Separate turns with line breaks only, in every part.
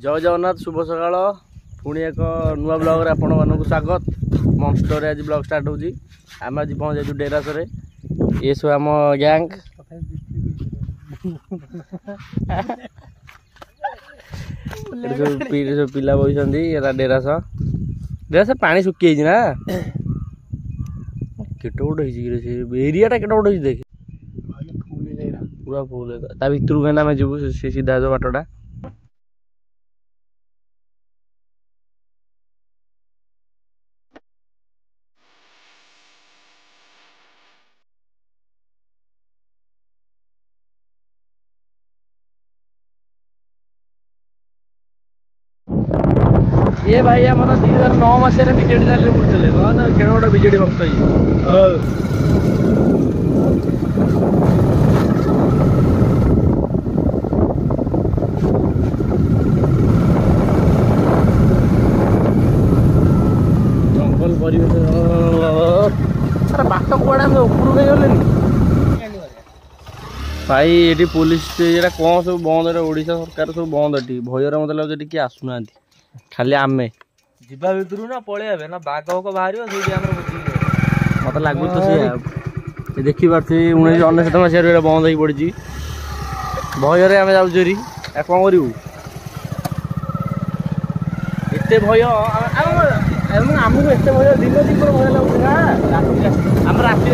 जय जगन्नाथ शुभ सकाळ पुणी एक नुआ ब्लॉग रे आपण मानक स्वागत। मॉन्स्टर आज ब्लॉग स्टार्ट होजी। आम आज पहुंच जाइछु डेरास रे। ये सब आम गैंग सब पिला बइछंदी एरा डेरास डेरास पानी सुकी जाइछि ना केटे उड होइछि रे से एरिया टा केटे उड होइछि देख पूरा फुल है ता भितरु केना में जीवु से सीधा जो बाटोटा ये भाई हमारा 2009 मसीह बीजेडी चैनल बुझले खेल गोटे बीजेडी भक्त जंगल परिवेश बाट कड़ा उपरू गले भाई ये पुलिस कौन सब बंद ओडिशा सरकार सब बंद ये भयर मत लगे किए आसुना खाली आमे जीवा भितर ना पलैया ना बाघ बाहर मत लगुच तो देखी पार्थ 1999 मसीह बंद हो पड़ी भयर आम जाऊरी कौन करूँ एत भय आमको एत भय दिन दिन भय लगुना आम राति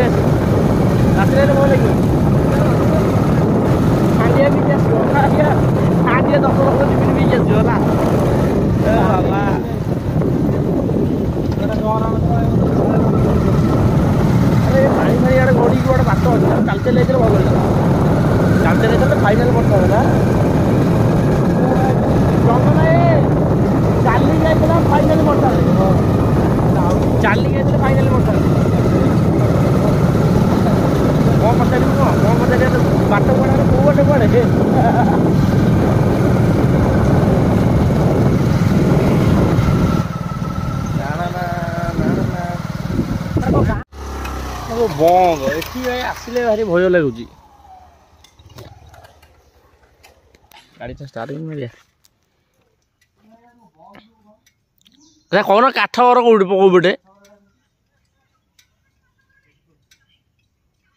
भय लगे खादिया भी खादिया 10 वर्ष जीवन भी आसला अरे पानी फानी आड़े गड़ी गोटे बात अच्छे चलते लेकर भल चलते लेकर फाइनाल पड़ता है चली जाइए फाइनाल पड़ता चली जाइए फाइनाल पड़ता कौन पचार बाट पड़ा कौ बाटे पड़े बंद ये आसिले भारी भय लगुच गाड़ी तो स्टार्ट मिले कौन काठ घर कौ पटे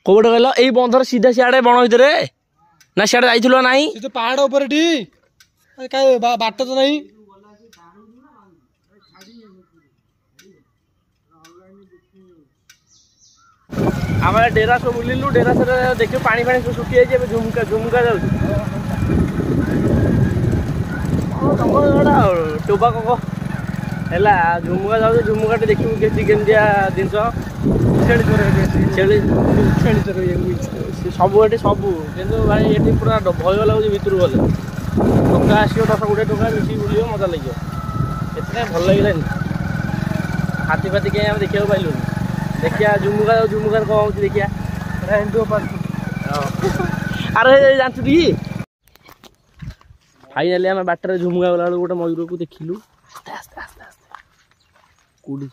कौ पटे कहल यही बंधर सीधा सियाड़े बण भर ना सियाड़े जाइल ना तो
पहाड़ ऊपर बाट तो नहीं
आम डेरास बुलिलु डेरास देख पानी फानी सब सुखी जाइए झुमका झुमका जाऊँ टोबा कक है झुमका जाऊँ झुमका देखू केमतिया जिनस सब ये सब कि भाई ये पूरा भय लगुच भितर गले टका आस 10 टका मिसी बुल मजा लगे एत भल लगे हाथी फाती कहीं आम देखा पाइलु देखिया झुमुका झुमुकार कौन हो देखिया अरे जानचु टी फाइनाली आम बाटर झुमुका गला गोटे मयूर को देखिलु आस्ते आस्ते आस्ते आस्ते कूड़ी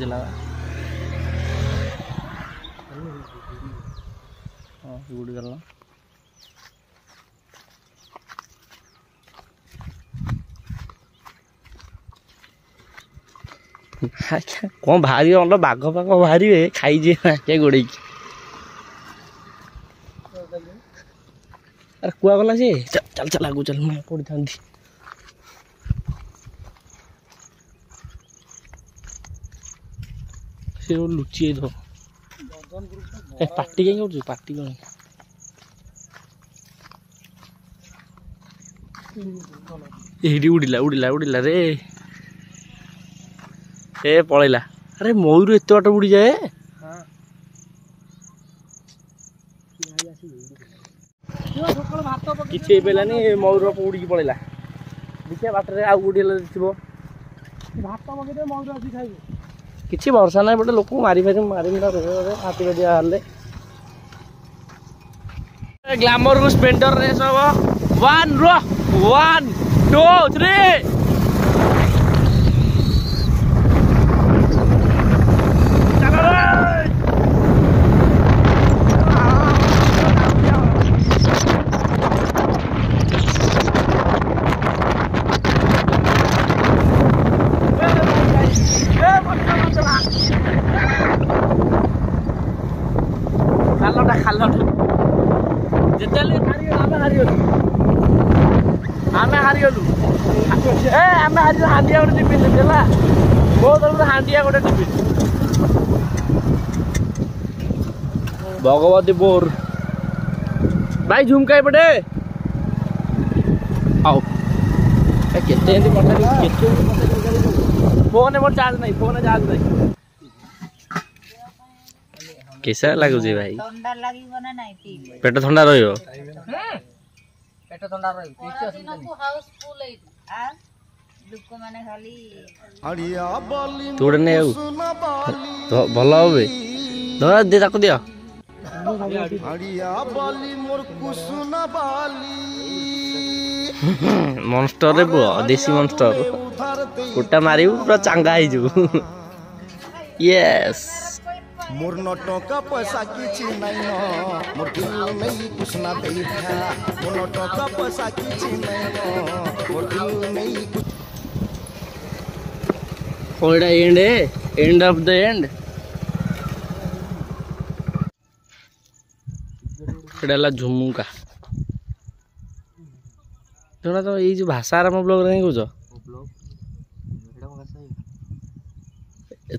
चला गुड़ी गला कौन भारी अंड बाघ फाघ बाहर खाई ना गोड़े अरे कुआ गला सी चल चल आगू चल मैं पड़ी था से लुचि तो पार्टी कहीं पार्टी कौन ये उड़िला उड़िला उड़िला रे ए पलैला अरे मयूर एत बाट उड़ी जाए किसी पानी मयूर उड़ी पलैला देखिए बाटर आउ किसी भरसा ना गोटे लोक मारी मारी हाथी फाटी बाहर ग्लैमर को स्प्लेंडर रेस हम 1 2 3 चलो ଆମେ ଆଜି ହାଣ୍ଡିଆ ଗୋଟେ ଟିଫିନ୍ ଦେବି ହେଲା ମୋ ତରଫରୁ ହାଣ୍ଡିଆ ଗୋଟେ ଟିଫିନ୍ ଭଗବତୀପୁର ଭାଇ ଝୁମକା ଏପଟେ ଆଉ କେତେ ଏମିତି ପଠାଇ କେତେ ଫୋନ୍ ମୋର ଚାର୍ଜ ନାହିଁ ଫୋନ୍ ଚାର୍ଜ ନାହିଁ କିସା ଲାଗୁଛି ଭାଇ ପେଟ ଥଣ୍ଡା ରହିବ ତୁ ଗୋଟେ ନେଇ ଆଉ ଭଲ ହବେ ଦେ ତାକୁ ଦିଅ ମନଷ୍ଟର ରେ ପୁଅ ଦେଶୀ ମନଷ୍ଟର ଗୋଟା ମାରିବୁ ପୁରା ଚାଙ୍ଗା ହେଇଯିବୁ ୟେସ୍
मोर न टका पैसा किछि नै न मोर दिल नै कुछ ना दैथा मोर न टका पैसा किछि नै न मोर दिल नै
ओडा एंड ऑफ द एंड एडाला झुमुका जोना तो ये जो भाषा आराम ब्लॉग रे कहूछ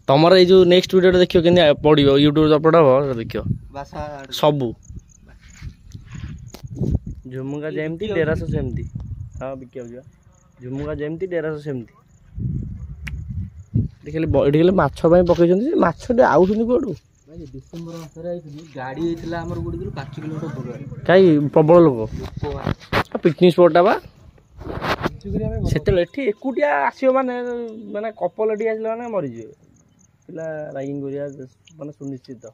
तमर ये जो नेक्स्ट वीडियो देखियो केने पड़ियो YouTube रे पड़ब देखियो भाषा सबु झुमुका जेमती 1300 सेमती हां बिकियो जो झुमुका जेमती 1300 सेमती देखले माछ पई पकै जंती माछ दे आउछनी कोडू भाई डिसेंबर मासरे आइथि गाडी हेतिला हमर गुडी 5 किलोमीटर दूर काई प्रबल लोक पिकनिक स्पॉट बा सेतले एठी एकुटिया आसियो माने कपल एठी आसिला माने मरि जिवे पिला रागिंग करिया माने सुनिश्चित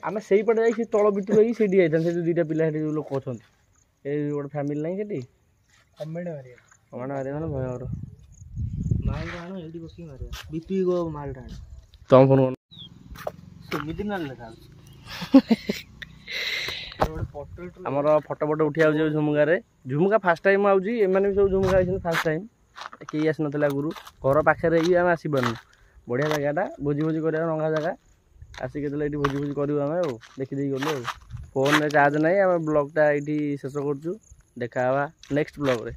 आमे सेही पटे जाई तळ बिटु रही सेडी आइथन से दुईटा पिला हेठी लोक अछंती ए गोटे फैमिली नाही सेठी कमेंट मारिया माने भयर माल राणो एडी बसी मारिया बीपी गो माल राणो तम फोन सुमिति न लेखा हमर फोटो उठी आउ झुमुका रे झुमुका फास्ट टाइम आउजी एमाने भी सब झुमुका आइछन फास्ट टाइम के आस नथला गुरु घर पाखे रही आम आसबन बढ़िया जगहटा भोजी भोजी कर रंगा जगह आसिक ये भोजी भोजी करूँ आम देखी गलु फोन चार्ज ना आम ब्लॉगटा ये शेष कर देखा नेक्स्ट ब्लॉग रे।